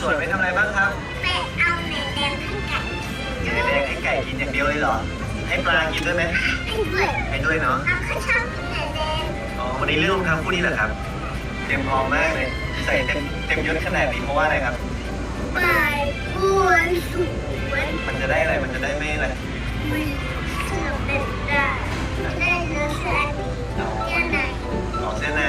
วนไปทำอะไรบ้างครับ ไปเอาแหนแดงให้ไก่ กินแดงให้ไก่กินอย่างเดียวเลยเหรอ ให้ปลากินด้วยไหม ให้ด้วย ให้ด้วยเนาะ เอาข้าวชอบกินแหนแดง อ๋อวันนี้เรื่องรองเท้าคู่นี้เหรอครับ เต็มพร้อมมากเลย ใส่เต็มยศขนาดนี้เพราะว่าอะไรครับ ไปบวนสวน มันจะได้อะไร มันจะได้ไม่อะไร มันเสือเป็นได้ได้เนื้อแซ่บเนื้อใน อ๋อเสื้อใน